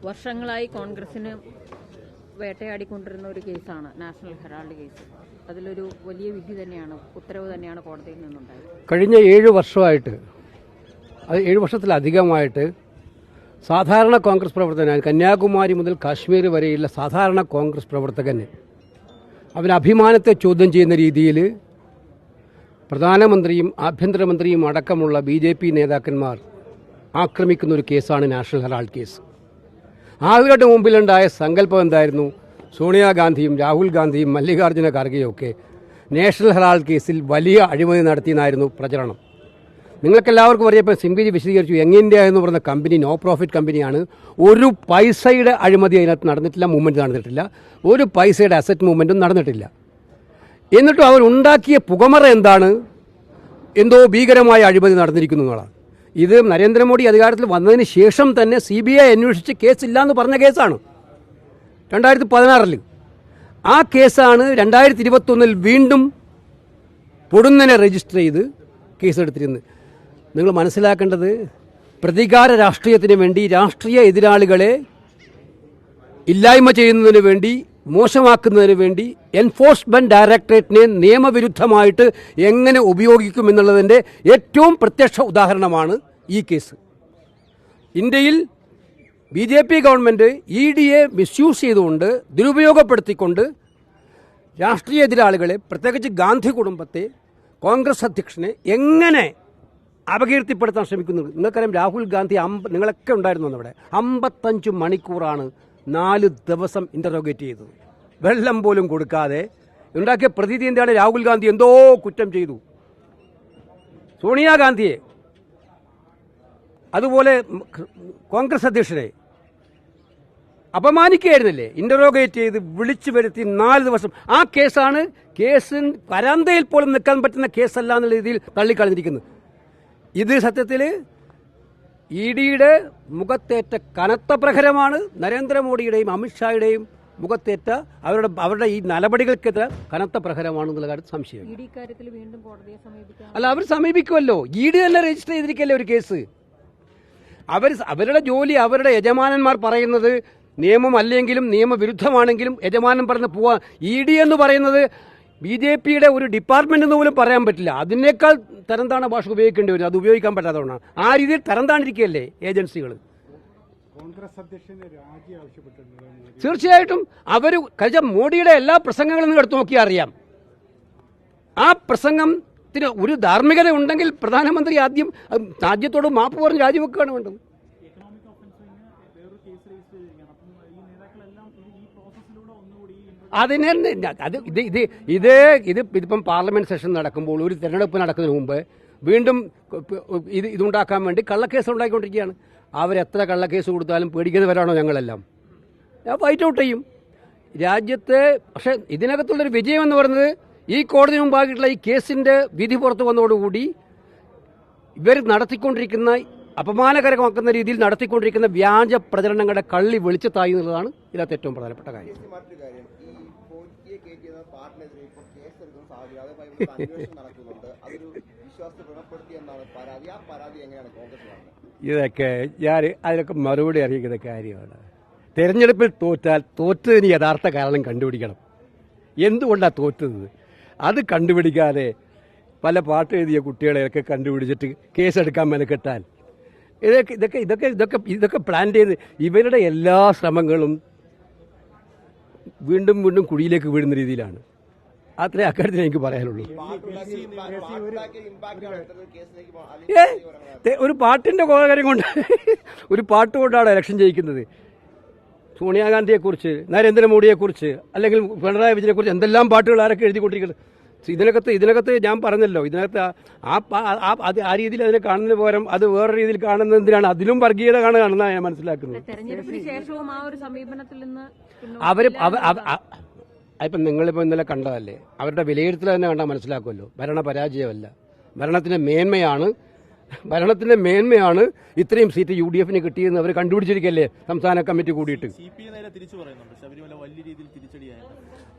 വർഷങ്ങളായി കോൺഗ്രസിന് വേട്ടയാടിക്കൊണ്ടിരുന്ന ഒരു കേസാണ് നാഷണൽ ഹെറാൾഡ് കേസ്. അതിലൊരു വലിയ വിധി തന്നെയാണ്, ഉത്തരവ് തന്നെയാണ് കോടതിയിൽ നിന്നുണ്ടായത്. കഴിഞ്ഞ 7 വർഷമായിട്ട്, അത് 7 വർഷത്തിലധികമായിട്ട് സാധാരണ കോൺഗ്രസ് പ്രവർത്തകൻ, കന്യാകുമാരി മുതൽ കാശ്മീർ വരെയുള്ള സാധാരണ കോൺഗ്രസ് പ്രവർത്തകന് അവന് അഭിമാനത്തെ ചോദ്യം ചെയ്യുന്ന രീതിയിൽ പ്രധാനമന്ത്രിയും ആഭ്യന്തരമന്ത്രിയും അടക്കമുള്ള BJP നേതാക്കന്മാർ ആക്രമിക്കുന്ന ഒരു കേസാണ് നാഷണൽ ഹെറാൾഡ് കേസ്. അവരുടെ മുമ്പിലുണ്ടായ സങ്കല്പം എന്തായിരുന്നു? സോണിയാഗാന്ധിയും രാഹുൽ ഗാന്ധിയും മല്ലികാർജ്ജുന ഖാർഗെയൊക്കെ നാഷണൽ ഹെറാൾഡ് കേസിൽ വലിയ അഴിമതി നടത്തിയെന്നായിരുന്നു പ്രചരണം. നിങ്ങൾക്കെല്ലാവർക്കും അറിയപ്പോൾ സിംബിജി വിശദീകരിച്ചു. യങ് ഇന്ത്യ എന്ന് പറയുന്ന കമ്പനി നോ പ്രോഫിറ്റ് കമ്പനിയാണ്. ഒരു പൈസയുടെ അഴിമതി അതിനകത്ത് നടന്നിട്ടില്ല, മൂവ്മെൻറ്റ് നടന്നിട്ടില്ല. ഒരു പൈസയുടെ അസറ്റ് മൂവ്മെൻറ്റും നടന്നിട്ടില്ല. എന്നിട്ടും അവരുണ്ടാക്കിയ പുകമറ എന്താണ്? എന്തോ ഭീകരമായ അഴിമതി നടന്നിരിക്കുന്നു എന്നുള്ളതാണ്. ഇത് നരേന്ദ്രമോദി അധികാരത്തിൽ വന്നതിന് ശേഷം തന്നെ CBI അന്വേഷിച്ച് കേസില്ലാന്ന് പറഞ്ഞ കേസാണ് 2016. ആ കേസാണ് 2021 വീണ്ടും പൊടുന്നനെ രജിസ്റ്റർ ചെയ്ത് കേസെടുത്തിരുന്നത്. നിങ്ങൾ മനസ്സിലാക്കേണ്ടത്, പ്രതികാര രാഷ്ട്രീയത്തിന് വേണ്ടി, രാഷ്ട്രീയ എതിരാളികളെ ഇല്ലായ്മ ചെയ്യുന്നതിന് വേണ്ടി, മോശമാക്കുന്നതിന് വേണ്ടി എൻഫോഴ്സ്മെന്റ് ഡയറക്ടറേറ്റിനെ നിയമവിരുദ്ധമായിട്ട് എങ്ങനെ ഉപയോഗിക്കുമെന്നുള്ളതിൻ്റെ ഏറ്റവും പ്രത്യക്ഷ ഉദാഹരണമാണ് ഈ കേസ്. ഇന്ത്യയിൽ BJP ഗവൺമെൻറ് EDയെ മിസ്യൂസ് ചെയ്തുകൊണ്ട്, ദുരുപയോഗപ്പെടുത്തിക്കൊണ്ട് രാഷ്ട്രീയ എതിരാളികളെ, പ്രത്യേകിച്ച് ഗാന്ധി കുടുംബത്തെ, കോൺഗ്രസ് അധ്യക്ഷനെ എങ്ങനെ അപകീർത്തിപ്പെടുത്താൻ ശ്രമിക്കുന്നു. നിങ്ങൾക്കറിയാം, രാഹുൽ ഗാന്ധി നിങ്ങളൊക്കെ ഉണ്ടായിരുന്നു അവിടെ, 55 മണിക്കൂറാണ് 4 ദിവസം ഇൻ്ററോഗേറ്റ് ചെയ്തത്. വെള്ളം പോലും കൊടുക്കാതെ ഉണ്ടാക്കിയ പ്രതീതി എന്താണ്? രാഹുൽ ഗാന്ധി എന്തോ കുറ്റം ചെയ്തു. സോണിയാഗാന്ധിയെ, അതുപോലെ കോൺഗ്രസ് അധ്യക്ഷനെ അപമാനിക്കുകയായിരുന്നില്ലേ? ഇൻ്ററോഗേറ്റ് ചെയ്ത് വിളിച്ചു വരുത്തി 4 ദിവസം. ആ കേസാണ് കേസിന് വരാന്തയിൽ പോലും നിൽക്കാൻ പറ്റുന്ന കേസല്ല എന്നുള്ള രീതിയിൽ തള്ളിക്കളഞ്ഞിരിക്കുന്നത്. ഇത് സത്യത്തിൽ EDയുടെ മുഖത്തേറ്റ കനത്ത പ്രഹരമാണ്. നരേന്ദ്രമോദിയുടെയും അമിത്ഷായുടെയും മുഖത്തേറ്റ അവരുടെ ഈ നടപടികൾക്കെതിരെ കനത്ത പ്രഹരമാണെന്നുള്ള കാര്യത്തിൽ സംശയം. അല്ല, അവർ സമീപിക്കുമല്ലോ. ED തന്നെ രജിസ്റ്റർ ചെയ്തിരിക്കല്ലേ ഒരു കേസ്. അവരുടെ ജോലി, അവരുടെ യജമാനന്മാർ പറയുന്നത് നിയമം അല്ലെങ്കിലും നിയമവിരുദ്ധമാണെങ്കിലും യജമാനൻ പറഞ്ഞ് പോവാ. ED എന്ന് പറയുന്നത് BJPയുടെ ഒരു ഡിപ്പാർട്ട്മെന്റ് എന്ന് പോലും പറയാൻ പറ്റില്ല. അതിനേക്കാൾ തരംതാണ ഭാഷ ഉപയോഗിക്കേണ്ടി വരും. അത് ഉപയോഗിക്കാൻ പറ്റാത്തതുകൊണ്ടാണ്. ആ രീതിയിൽ തരംതാണിരിക്കുകയല്ലേ ഏജൻസികൾ. തീർച്ചയായിട്ടും അവർ കഴിഞ്ഞ മോഡിയുടെ എല്ലാ പ്രസംഗങ്ങളും എടുത്തു നോക്കിയാൽ അറിയാം. ആ പ്രസംഗത്തിന് ഒരു ധാർമ്മികത ഉണ്ടെങ്കിൽ പ്രധാനമന്ത്രി ആദ്യം രാജ്യത്തോട് മാപ്പ് പറഞ്ഞ് രാജിവെക്കുകയാണ് വേണ്ടത്. ഇതിപ്പം പാർലമെന്റ് സെഷൻ നടക്കുമ്പോൾ, ഒരു തെരഞ്ഞെടുപ്പ് നടക്കുന്നതിന് മുമ്പ് വീണ്ടും ഇതുണ്ടാക്കാൻ വേണ്ടി കള്ളക്കേസ് ഉണ്ടാക്കിക്കൊണ്ടിരിക്കുകയാണ്. അവരെത്ര കള്ളക്കേസ് കൊടുത്താലും പേടിക്കുന്നവരാണോ ഞങ്ങളെല്ലാം? ഫൈറ്റ് ഔട്ട് ചെയ്യും രാജ്യത്തെ. പക്ഷേ ഇതിനകത്തുള്ളൊരു വിജയം എന്ന് പറയുന്നത്, ഈ കോടതി മുമ്പായിട്ടുള്ള ഈ കേസിന്റെ വിധി പുറത്തു വന്നതോടുകൂടി ഇവർ നടത്തിക്കൊണ്ടിരിക്കുന്ന, അപമാനകരമാക്കുന്ന രീതിയിൽ നടത്തിക്കൊണ്ടിരിക്കുന്ന വ്യാജ പ്രചരണങ്ങളുടെ കള്ളി വെളിച്ചത്തായി എന്നുള്ളതാണ് ഇതിനകത്ത് ഏറ്റവും പ്രധാനപ്പെട്ട കാര്യം. ഇതൊക്കെ അതിനൊക്കെ മറുപടി അറിയിക്കുന്ന കാര്യമാണ്. തെരഞ്ഞെടുപ്പിൽ തോറ്റാൽ തോറ്റതിന് യഥാർത്ഥ കാരണം കണ്ടുപിടിക്കണം. എന്തുകൊണ്ടാണ് തോറ്റത് അത് കണ്ടുപിടിക്കാതെ പല പാട്ട് എഴുതിയ കുട്ടികളെയൊക്കെ കണ്ടുപിടിച്ചിട്ട് കേസെടുക്കാൻ മെനക്കെട്ടാൽ ഇതൊക്കെ പ്ലാൻ ചെയ്ത് ഇവരുടെ എല്ലാ ശ്രമങ്ങളും വീണ്ടും വീണ്ടും കുഴിയിലേക്ക് വീഴുന്ന രീതിയിലാണ്. അത്രേ അക്കാര്യത്തിൽ എനിക്ക് പറയാനുള്ളൂ. ഒരു പാട്ടിന്റെ കാര്യം കൊണ്ട്, ഒരു പാട്ട് കൊണ്ടാണ് ഇലക്ഷൻ ജയിക്കുന്നത്. സോണിയാഗാന്ധിയെക്കുറിച്ച്, നരേന്ദ്രമോദിയെക്കുറിച്ച്, അല്ലെങ്കിൽ പിണറായി വിജയനെക്കുറിച്ച് എന്തെല്ലാം പാട്ടുകൾ ആരൊക്കെ എഴുതിക്കൊണ്ടിരിക്കുന്നത്. ഇതിനകത്ത് ഞാൻ പറഞ്ഞല്ലോ, ഇതിനകത്ത് ആ രീതിയിൽ അതിനെ കാണുന്നതിന് പകരം അത് വേറെ രീതിയിൽ കാണുന്നതിനാണ്, അതിലും വർഗീയത കാണുന്നതാണ് ഞാൻ മനസ്സിലാക്കുന്നത്. ഇപ്പം നിങ്ങളിപ്പോൾ ഇന്നലെ കണ്ടതല്ലേ, അവരുടെ വിലയിരുത്തൽ തന്നെ കണ്ടാൽ മനസ്സിലാക്കുമല്ലോ. ഭരണപരാജയമല്ല, ഭരണത്തിന്റെ മേന്മയാണ് ഇത്രയും സീറ്റ് UDFന് കിട്ടിയെന്ന് അവർ കണ്ടുപിടിച്ചിരിക്കല്ലേ സംസ്ഥാന കമ്മിറ്റി കൂടിയിട്ട്.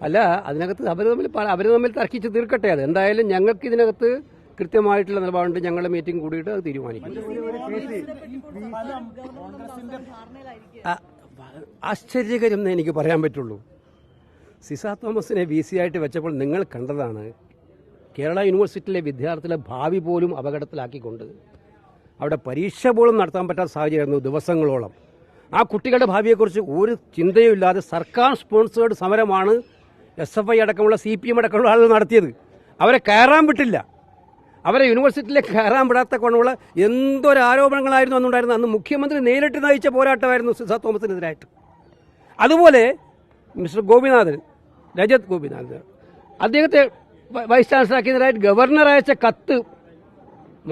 അല്ല, അതിനകത്ത് അവർ തമ്മിൽ തർക്കിച്ച് തീർക്കട്ടെ. അത് എന്തായാലും ഞങ്ങൾക്ക് ഇതിനകത്ത് കൃത്യമായിട്ടുള്ള നിലപാടുണ്ട്. ഞങ്ങളുടെ മീറ്റിംഗ് കൂടിയിട്ട് അത് തീരുമാനിക്കും. ആശ്ചര്യകരം എന്നേ എനിക്ക് പറയാൻ പറ്റുള്ളൂ. സിസ തോമസിനെ വി സി ആയിട്ട് വെച്ചപ്പോൾ നിങ്ങൾ കണ്ടതാണ് കേരള യൂണിവേഴ്സിറ്റിയിലെ വിദ്യാർത്ഥികളെ ഭാവി പോലും അപകടത്തിലാക്കിക്കൊണ്ട് അവിടെ പരീക്ഷ പോലും നടത്താൻ പറ്റാത്ത സാഹചര്യമായിരുന്നു ദിവസങ്ങളോളം. ആ കുട്ടികളുടെ ഭാവിയെക്കുറിച്ച് ഒരു ചിന്തയും ഇല്ലാതെ സർക്കാർ സ്പോൺസേഡ് സമരമാണ് SFI അടക്കമുള്ള CPM അടക്കമുള്ള ആളുകൾ നടത്തിയത്. അവരെ കയറാൻ വിട്ടില്ല. അവരെ യൂണിവേഴ്സിറ്റിയിലേക്ക് കയറാൻ വിടാത്ത കൊണ്ടുള്ള എന്തൊരു ആരോപണങ്ങളായിരുന്നു അന്നുണ്ടായിരുന്നത്. അന്ന് മുഖ്യമന്ത്രി നേരിട്ട് നയിച്ച പോരാട്ടമായിരുന്നു സിസ തോമസിനെതിരായിട്ട്. അതുപോലെ മിസ്റ്റർ ഗോപിനാഥൻ, രജത് ഗോപിനാഥൻ, അദ്ദേഹത്തെ വൈസ് ചാൻസലറാക്കിയതിനായിട്ട് ഗവർണർ അയച്ച കത്ത്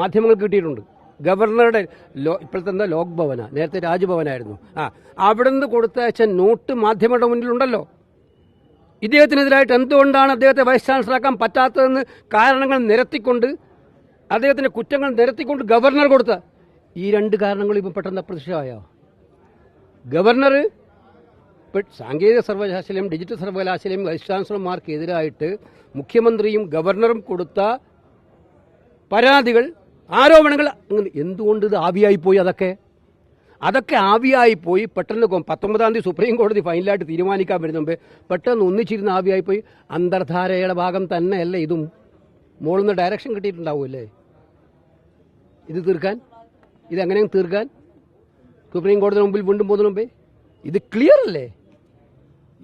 മാധ്യമങ്ങൾക്ക് കിട്ടിയിട്ടുണ്ട്. ഗവർണറുടെ ഇപ്പോഴത്തെ എന്താ ലോക് ഭവന, നേരത്തെ രാജ്ഭവനായിരുന്നു, അവിടുന്ന് കൊടുത്തയച്ച നോട്ട് മാധ്യമങ്ങളുടെ മുന്നിലുണ്ടല്ലോ. ഇദ്ദേഹത്തിനെതിരായിട്ട് എന്തുകൊണ്ടാണ് അദ്ദേഹത്തെ വൈസ് ചാൻസലറാക്കാൻ പറ്റാത്തതെന്ന് കാരണങ്ങൾ നിരത്തിക്കൊണ്ട്, അദ്ദേഹത്തിന്റെ കുറ്റങ്ങൾ നിരത്തിക്കൊണ്ട് ഗവർണർ കൊടുത്ത ഈ രണ്ട് കാരണങ്ങളും ഇപ്പം പെട്ടെന്ന് അപ്രത്യക്ഷമായോ? ഗവർണർ സാങ്കേതിക സർവകലാശാലയും ഡിജിറ്റൽ സർവകലാശാലയും വൈസ് ചാൻസലർമാർക്കെതിരായിട്ട് മുഖ്യമന്ത്രിയും ഗവർണറും കൊടുത്ത പരാതികൾ, ആരോപണങ്ങൾ എന്തുകൊണ്ട് ഇത് ആവിയായിപ്പോയി? അതൊക്കെ ആവിയായിപ്പോയി. പെട്ടെന്ന് 19-ാം തീയതി സുപ്രീം കോടതി ഫൈനലായിട്ട് തീരുമാനിക്കാൻ വരുന്ന മുമ്പേ പെട്ടെന്ന് ഒന്നിച്ചിരുന്ന് ആവിയായിപ്പോയി. അന്തർധാരയുടെ ഭാഗം തന്നെയല്ലേ ഇതും? മോളിൽ നിന്ന് ഡയറക്ഷൻ കിട്ടിയിട്ടുണ്ടാവുമല്ലേ ഇത് തീർക്കാൻ? ഇതെങ്ങനെയും തീർക്കാൻ സുപ്രീം കോടതിയുടെ മുമ്പിൽ വീണ്ടും പോകുന്നതിന് മുമ്പേ ഇത് ക്ലിയർ അല്ലേ?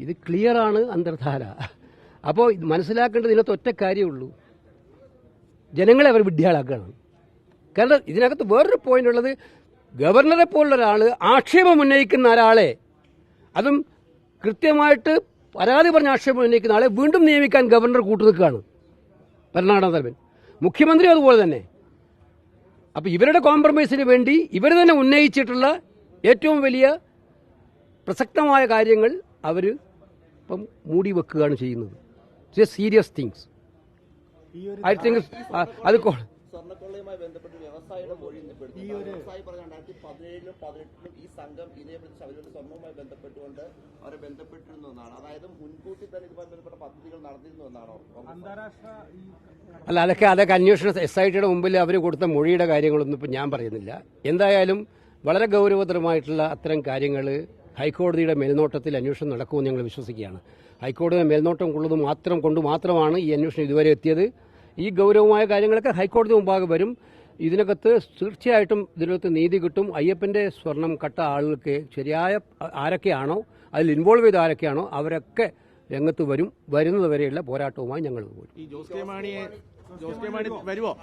ഇത് ക്ലിയറാണ് അന്തർധാര. അപ്പോൾ ഇത് മനസ്സിലാക്കേണ്ടത് ഇതിനകത്ത് ഒറ്റ കാര്യമുള്ളൂ, ജനങ്ങളെ അവർ വിഡ്ഢികളാക്കുകയാണ്. കാരണം ഇതിനകത്ത് വേറൊരു പോയിന്റ് ഉള്ളത്, ഗവർണറെ പോലുള്ള ഒരാൾ, ആക്ഷേപം ഉന്നയിക്കുന്ന ഒരാളെ, അതും കൃത്യമായിട്ട് പരാതി പറഞ്ഞ ആക്ഷേപം ഉന്നയിക്കുന്ന ആളെ വീണ്ടും നിയമിക്കാൻ ഗവർണർ കൂട്ടുനിൽക്കുകയാണ്, ഭരണഘടനാ തലവൻ. മുഖ്യമന്ത്രി അതുപോലെ തന്നെ. അപ്പം ഇവരുടെ കോംപ്രമൈസിന് വേണ്ടി ഇവർ തന്നെ ഉന്നയിച്ചിട്ടുള്ള ഏറ്റവും വലിയ പ്രസക്തമായ കാര്യങ്ങൾ അവർ ഇപ്പം മൂടി വെക്കുകയാണ് ചെയ്യുന്നത്. Serious things. ഐ തിങ്ക് അത് സ്വർണ്ണക്കൊള്ളയുമായി ബന്ധപ്പെട്ട് വ്യവസായിയുടെ മൊഴി വ്യവസായി പറഞ്ഞ 2017-ലും 2018-ലും ഈ സംഘം ഇതേപറ്റി ശബരിമല സ്വർണ്ണവുമായി ബന്ധപ്പെട്ടുകൊണ്ട് അവരെ ബന്ധപ്പെട്ടിരുന്നു എന്നാണ്. അതായത് മുൻകൂട്ടി തന്നെ ഇതുമായി ബന്ധപ്പെട്ട പദ്ധതികൾ നടത്തിയിരുന്നു എന്നാണോ? അല്ല, അതൊക്കെ അന്വേഷണ SITയുടെ മുമ്പിൽ അവർ കൊടുത്ത മൊഴിയുടെ കാര്യങ്ങളൊന്നും ഇപ്പം ഞാൻ പറയുന്നില്ല. എന്തായാലും വളരെ ഗൗരവതരമായിട്ടുള്ള അത്തരം കാര്യങ്ങൾ ഹൈക്കോടതിയുടെ മേൽനോട്ടത്തിൽ അന്വേഷണം നടക്കുമെന്ന് ഞങ്ങൾ വിശ്വസിക്കുകയാണ്. ഹൈക്കോടതിയുടെ മേൽനോട്ടം കൊണ്ട് മാത്രമാണ് ഈ അന്വേഷണം ഇതുവരെ എത്തിയത്. ഈ ഗൗരവമായ കാര്യങ്ങളൊക്കെ ഹൈക്കോടതി മുമ്പാകെ വരും. ഇതിനകത്ത് തീർച്ചയായിട്ടും ഇതിനകത്ത് നീതി കിട്ടും. അയ്യപ്പന്റെ സ്വർണം കട്ട ആളുകൾക്ക് ശരിയായ ആരൊക്കെയാണോ, അതിൽ ഇൻവോൾവ് ചെയ്ത ആരൊക്കെയാണോ അവരൊക്കെ രംഗത്ത് വരും. വരുന്നത് വരെയുള്ള പോരാട്ടവുമായി ഞങ്ങൾ പോകും. ഈ ജോസ് കെ മാണി വരുവോ?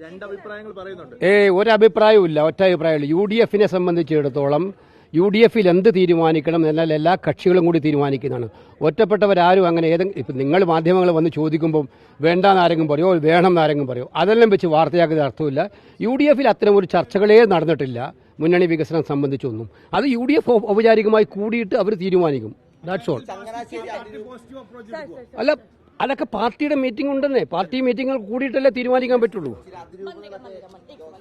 രണ്ടഭിപ്രായങ്ങൾ പറയുന്നുണ്ട്. ഒരഭിപ്രായവും ഇല്ല, ഒറ്റ അഭിപ്രായമില്ല. UDFനെ സംബന്ധിച്ചിടത്തോളം UDFിൽ എന്ത് തീരുമാനിക്കണം എന്നാൽ എല്ലാ കക്ഷികളും കൂടി തീരുമാനിക്കുന്നതാണ്. ഒറ്റപ്പെട്ടവരാരും അങ്ങനെ ഇപ്പം നിങ്ങൾ മാധ്യമങ്ങൾ വന്ന് ചോദിക്കുമ്പം വേണ്ടാന്ന് ആരെങ്കിലും പറയോ, വേണം എന്നാരെങ്കിലും പറയോ, അതെല്ലാം വെച്ച് വാർത്തയാക്കുന്ന അർത്ഥമില്ല. UDFിൽ അത്തരം ഒരു ചർച്ചകളേ നടന്നിട്ടില്ല മുന്നണി വികസനം സംബന്ധിച്ചൊന്നും. അത് UDF ഔപചാരികമായി കൂടിയിട്ട് അവർ തീരുമാനിക്കും. That's all. അല്ല, അതൊക്കെ പാർട്ടിയുടെ മീറ്റിംഗ് ഉണ്ടെന്നേ. പാർട്ടി മീറ്റിംഗുകൾ കൂടിയിട്ടല്ലേ തീരുമാനിക്കാൻ പറ്റുള്ളൂ.